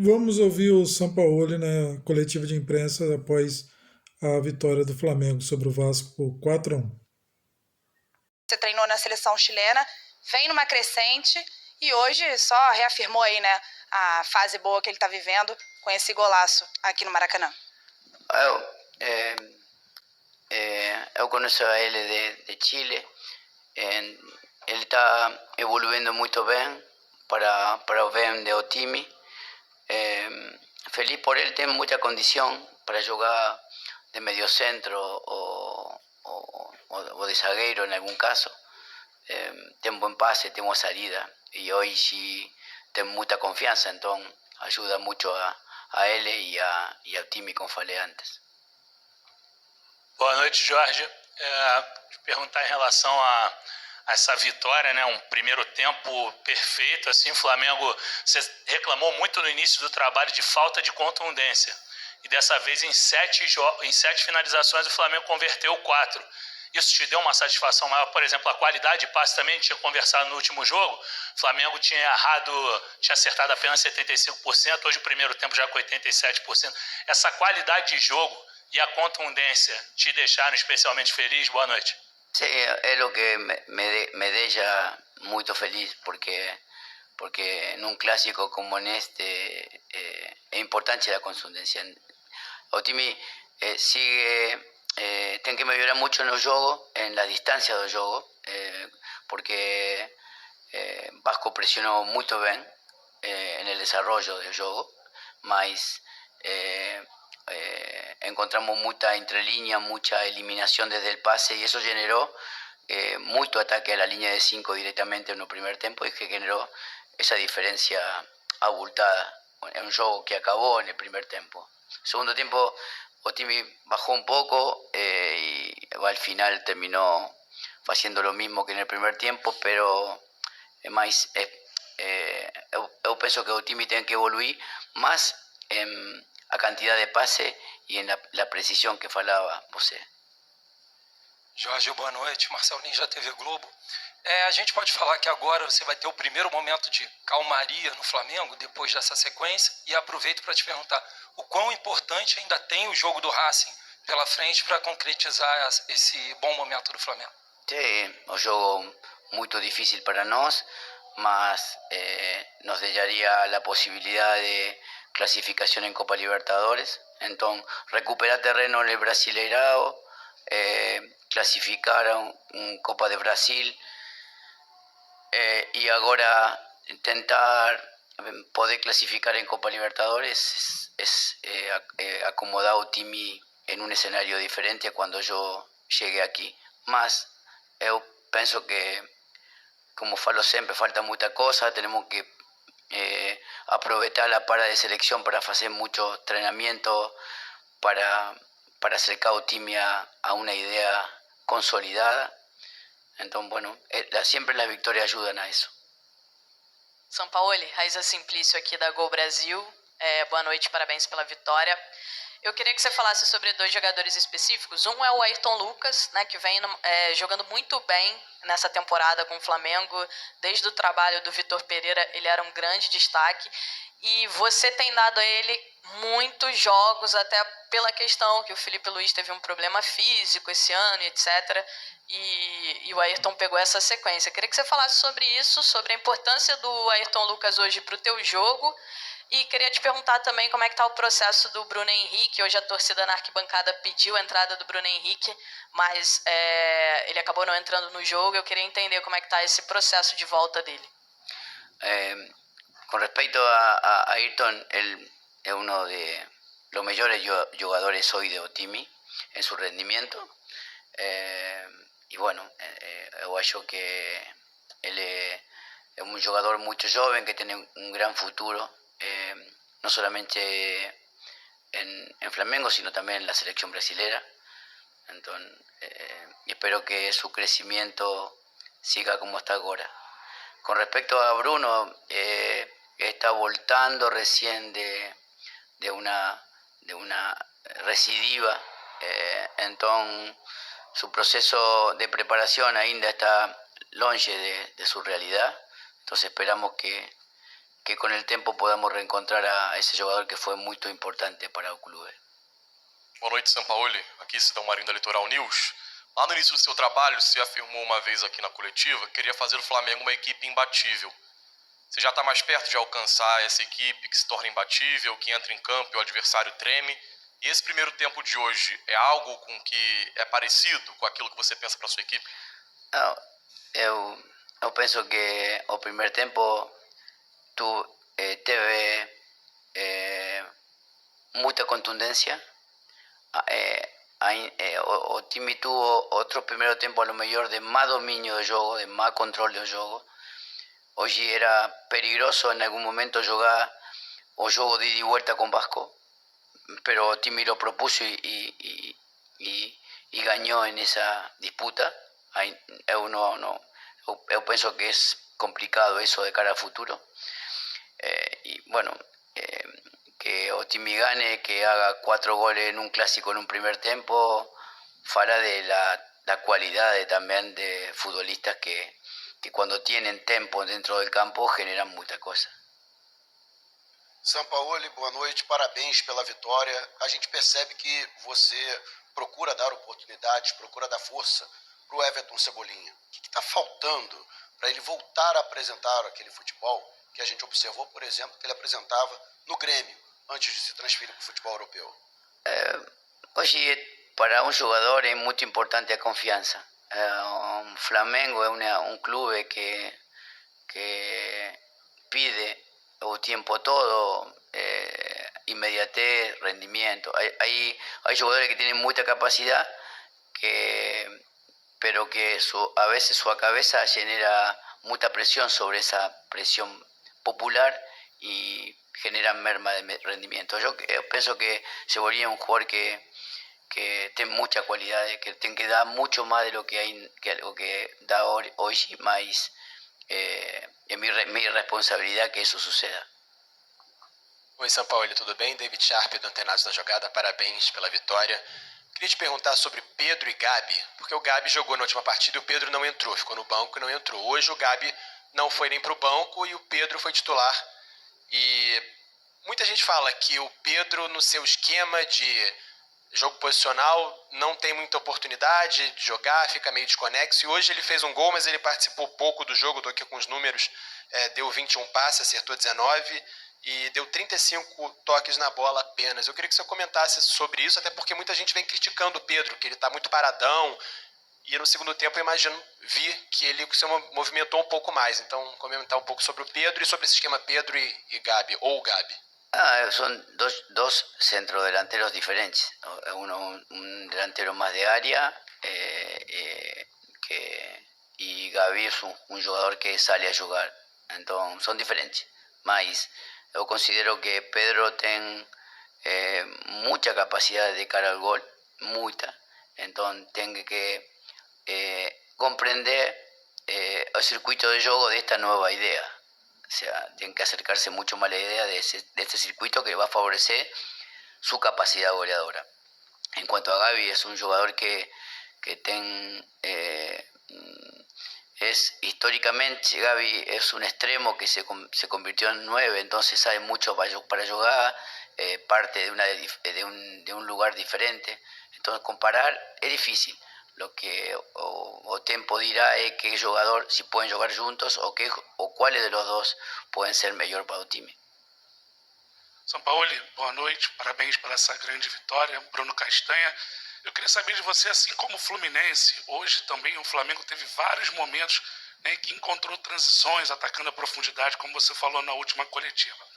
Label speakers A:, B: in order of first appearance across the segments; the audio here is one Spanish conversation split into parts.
A: Vamos ouvir o Sampaoli na coletiva de imprensa após a vitória do Flamengo sobre o Vasco por 4-1.
B: Você treinou na seleção chilena, vem numa crescente e hoje só reafirmou aí, né, a fase boa que ele está vivendo com esse golaço aqui no Maracanã.
C: Eu conheço a ele de Chile. Ele está evoluindo muito bem para o bem de Otimi. Feliz por ele, tem muita condição para jogar de mediocentro o de zagueiro em algum caso. Tem bom passe, tem boa saída e hoje sí tem muita confiança, então ajuda muito a ele e a Otimi, como falei antes.
D: Boa noite, Jorge. Te perguntar em relação a essa vitória, né? Um primeiro tempo perfeito, assim, o Flamengo, você reclamou muito no início do trabalho de falta de contundência. E dessa vez em sete finalizações o Flamengo converteu 4. Isso te deu uma satisfação maior? Por exemplo, a qualidade de passe também, a gente tinha conversado no último jogo, o Flamengo tinha acertado apenas 75%, hoje o primeiro tempo já com 87%. Essa qualidade de jogo e a contundência te deixaram especialmente feliz? Boa noite.
C: Sí, es lo que me deja muy feliz porque en un clásico como en este es importante la contundencia. Otimi sigue, tiene que mejorar mucho en los jogos, en la distancia del juego, porque Vasco presionó muy bien en el desarrollo del juego, mas encontramos mucha entrelínea, mucha eliminación desde el pase y eso generó mucho ataque a la línea de 5 directamente en el primer tiempo y que generó esa diferencia abultada en un juego que acabó en el primer tiempo. Segundo tiempo, Otimi bajó un poco y al final terminó haciendo lo mismo que en el primer tiempo, pero más yo pienso que Otimi tiene que evoluir más en a cantidad de pase e en la precisão que falava você.
E: Jorge, boa noite. Marcelo Ninja TV Globo. A gente pode falar que agora você vai ter o primeiro momento de calmaria no Flamengo, depois dessa sequência, e aproveito para te perguntar o quão importante ainda tem o jogo do Racing pela frente para concretizar esse bom momento do Flamengo.
C: Sim, um jogo muito difícil para nós, mas nos daría a possibilidade de clasificación en Copa Libertadores. Entonces, recuperar terreno en el Brasileirao, clasificar a un Copa de Brasil y ahora intentar poder clasificar en Copa Libertadores es acomodar a Timi en un escenario diferente cuando yo llegué aquí. Más, yo pienso que, como falo siempre, falta mucha cosa, tenemos que aprovechar la para de selección para hacer mucho entrenamiento, para acercar a Timi a una idea consolidada. Entonces, bueno, siempre las victorias ayudan a eso.
F: Sampaoli, Raiza Simplício aqui da Gol Brasil. Boa noite, parabéns pela vitória. Eu queria que você falasse sobre 2 jogadores específicos. Um é o Ayrton Lucas, né, que vem jogando muito bem nessa temporada com o Flamengo. Desde o trabalho do Vitor Pereira, ele era um grande destaque. E você tem dado a ele muitos jogos, até pela questão que o Felipe Luiz teve um problema físico esse ano, etc. E o Ayrton pegou essa sequência. Eu queria que você falasse sobre isso, sobre a importância do Ayrton Lucas hoje para o teu jogo. E queria te perguntar também como é que está o processo do Bruno Henrique. Hoje a torcida na arquibancada pediu a entrada do Bruno Henrique, mas ele acabou não entrando no jogo. Eu queria entender como é que está esse processo de volta dele.
C: Con respecto a Ayrton, él es uno de los mejores jugadores hoy de Otimi en su rendimiento. Y bueno, yo creo que él es un jugador muy joven que tiene un gran futuro. No solamente en Flamengo, sino también en la selección brasilera. Entonces, espero que su crecimiento siga como está ahora. Con respecto a Bruno, está voltando recién de una recidiva, entonces su proceso de preparación ainda está longe de su realidad. Entonces esperamos que que con el tiempo podamos reencontrar a ese jugador que fue muy importante para el club.
G: Boa noite, Sampaoli. Aqui Sidão Marinho da Litoral News. Lá no início do seu trabalho, você afirmou uma vez aqui na coletiva que queria fazer do Flamengo uma equipe imbatível. Você já está mais perto de alcançar essa equipe que se torna imbatível, que entra em campo e o adversário treme? E esse primeiro tempo de hoje é algo com que é parecido com aquilo que você pensa para sua equipe?
C: Não, eu penso que o primeiro tempo teve muita contundência. O time tuvo otro primer tiempo a lo mejor de más dominio del juego, de más control del juego. Hoy era peligroso en algún momento jugar o juego de ida y vuelta con Vasco, pero o time lo propuso y ganó en esa disputa. Eu penso que es complicado eso de cara al futuro. Y bueno, que o time gane, que haga 4 goles en un clásico en un primer tiempo, fala de la cualidad también de futbolistas que cuando tienen tempo dentro del campo generan muita coisa.
H: Sampaoli, boa noite, parabéns pela vitória. A gente percebe que você procura dar oportunidades, procura dar força para o Everton Cebolinha. O que está faltando para ele voltar a apresentar aquele futebol que a gente observou, por exemplo, que ele apresentava no Grêmio, antes de se transferir para o futebol europeu?
C: Hoje, para um jogador é muito importante a confiança. O Flamengo é um clube que pide o tiempo todo, inmediatez, rendimiento. Hay jugadores que tienen mucha capacidad, pero que a veces su cabeza genera mucha presión sobre esa presión popular y generan merma de rendimiento. Yo pienso que Cebolinha es un jugador que tiene mucha cualidad, que tiene que dar mucho más de lo que da hoy, más é minha responsabilidade que isso suceda.
I: Oi, Sampaoli, tudo bem? David Sharp, do Antenados da Jogada, parabéns pela vitória. Queria te perguntar sobre Pedro e Gabi, porque o Gabi jogou na última partida e o Pedro não entrou, ficou no banco e não entrou. Hoje o Gabi não foi nem para o banco e o Pedro foi titular. E muita gente fala que o Pedro, no seu esquema de jogo posicional, não tem muita oportunidade de jogar, fica meio desconexo. E hoje ele fez um gol, mas ele participou pouco do jogo. Estou aqui com os números. Deu 21 passes, acertou 19 e deu 35 toques na bola apenas. Eu queria que você comentasse sobre isso, até porque muita gente vem criticando o Pedro, que ele está muito paradão. E no segundo tempo, eu vi que ele se movimentou um pouco mais. Então, comentar um pouco sobre o Pedro e sobre esse esquema Pedro e Gabi, ou Gabi.
C: Son dos centrodelanteros diferentes. Uno un delantero más de área y Gaby es un jugador que sale a jugar. Entonces son diferentes. Mas yo considero que Pedro tiene mucha capacidad de cara al gol, mucha. Entonces tengo que comprender el circuito de juego de esta nueva idea. O sea, tienen que acercarse mucho más a la idea de este circuito que va a favorecer su capacidad goleadora. En cuanto a Gaby, es un jugador que es históricamente, Gaby es un extremo que se convirtió en 9, entonces sabe mucho para jugar, parte de un lugar diferente. Entonces comparar es difícil. Lo que o tiempo dirá es qué jugador, si pueden jugar juntos o cuáles de los dos pueden ser mejor para el time.
J: Sampaoli, boa noite, parabéns por essa grande vitória. Bruno Castanha, eu queria saber de você, assim como o Fluminense, hoje também o Flamengo teve vários momentos, né, que encontrou transições, atacando a profundidade, como você falou na última coletiva.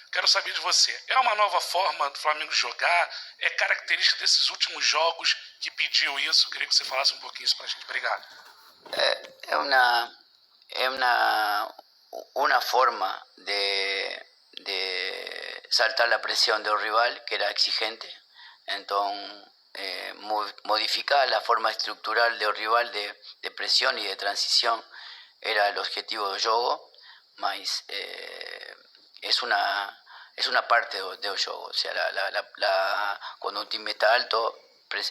J: Quero saber de você, é uma nova forma do Flamengo jogar? É característica desses últimos jogos que pediu isso? Queria que você falasse um pouquinho isso pra gente. Obrigado.
C: É una forma de saltar la presión del rival, que era exigente. Entonces, modificar la forma estructural del rival de presión y de transición era el objetivo del juego, mas es una parte del juego. O sea, cuando un time está alto,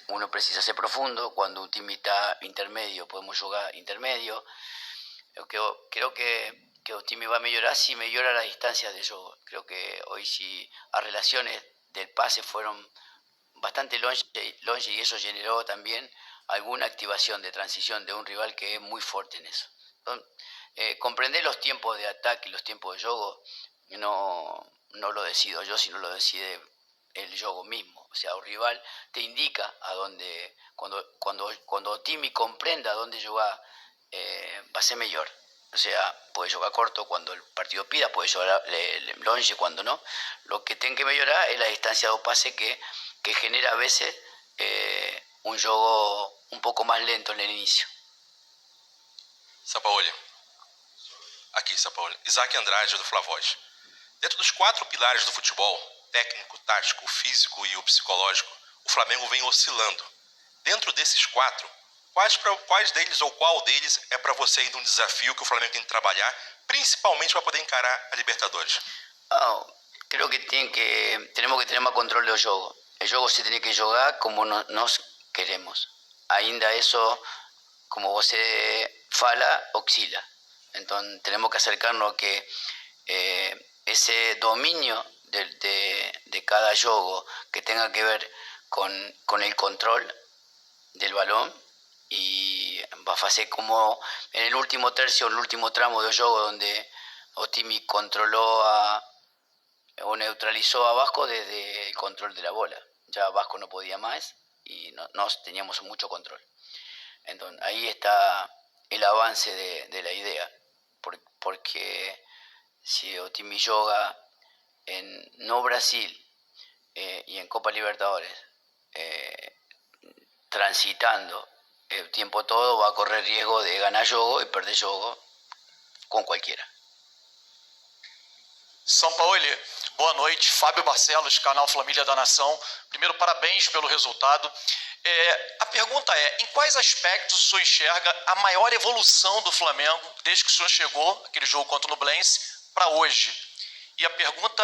C: uno precisa ser profundo. Cuando un time está intermedio, podemos jugar intermedio. Creo que que o time va a mejorar si mejora las distancias de juego. Creo que hoy sí las relaciones del pase fueron bastante longe y eso generó también alguna activación de transición de un rival que es muy fuerte en eso. Entonces, comprender los tiempos de ataque y los tiempos de juego no lo decido yo, sino lo decide el juego mismo. O sea, el rival te indica a dónde, cuando Timmy comprenda a dónde jugar, va a ser mejor. O sea, puede jugar corto cuando el partido pida, puede jugar longe cuando no. Lo que tiene que mejorar es la distancia de pase que genera a veces un juego un poco más lento en el inicio.
K: Sampaoli. Aqui, Sampaoli. Isaac Andrade, do Flavoz. Dentro dos 4 pilares do futebol, técnico, tático, físico e o psicológico, o Flamengo vem oscilando. Dentro desses 4, quais deles ou qual deles é para você ainda um desafio que o Flamengo tem que trabalhar, principalmente para poder encarar a Libertadores?
C: Creo que tenemos que tener más control del juego. El juego se tiene que jugar como nos queremos. Ainda eso, como você fala, oscila. Entonces tenemos que acercarnos a que ese dominio de cada juego que tenga que ver con el control del balón y va a hacer como en el último tercio, el último tramo del juego donde Otimi controló o neutralizó a Vasco desde el control de la bola. Ya Vasco no podía más y nos teníamos mucho control. Entonces ahí está el avance de la idea, porque si Otimi juega en no Brasil y en Copa Libertadores, transitando el tiempo todo, va a correr riesgo de ganar juego y perder juego com qualquer.
L: Sampaoli, boa noite. Fábio Barcelos, canal Família da Nação. Primeiro, parabéns pelo resultado. A pergunta é, em quais aspectos o senhor enxerga a maior evolução do Flamengo desde que o senhor chegou, aquele jogo contra o Nublense, para hoje? E a pergunta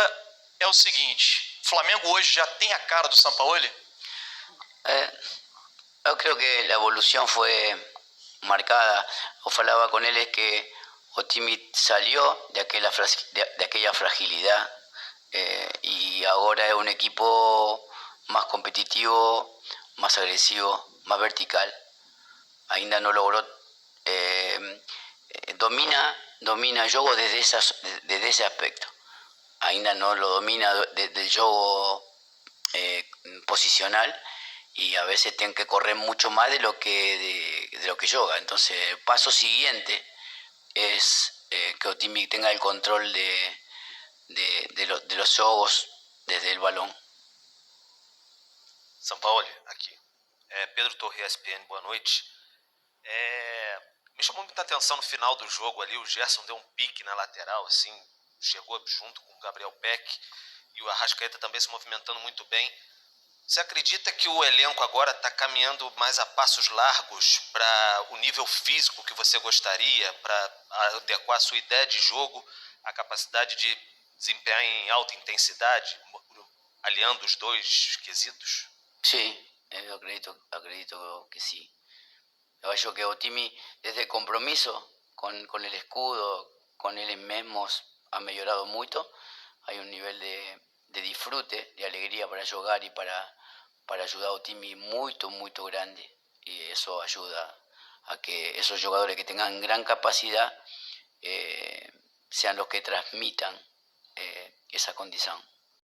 L: é o seguinte, o Flamengo hoje já tem a cara do Sampaoli?
C: Yo creo que la evolución fue marcada. O falaba con él es que Otimi salió de aquella fragilidad y ahora es un equipo más competitivo, más agresivo, más vertical. Ainda no logró domina el juego desde ese aspecto. Ainda no lo domina desde el juego posicional y a veces tienen que correr mucho más de lo que juega. Entonces el paso siguiente es que Otimi tenga el control de los jogos desde el balón.
M: Sampaoli, aqui. Pedro Torre, ESPN, boa noite. Me chamou muita atenção no final do jogo ali, o Gerson deu um pique na lateral, assim, chegou junto com o Gabriel Peck e o Arrascaeta também se movimentando muito bem. Você acredita que o elenco agora está caminhando mais a passos largos para o nível físico que você gostaria, para adequar a sua ideia de jogo, a capacidade de desempenhar em alta intensidade, aliando os dois quesitos?
C: Sí, yo acredito que sí. Yo creo que Otimi, desde el compromiso con el escudo, con él mismos, ha mejorado mucho. Hay un nivel de disfrute, de alegría para jugar y para ayudar a Otimi muy grande. Y eso ayuda a que esos jugadores que tengan gran capacidad sean los que transmitan esa condición.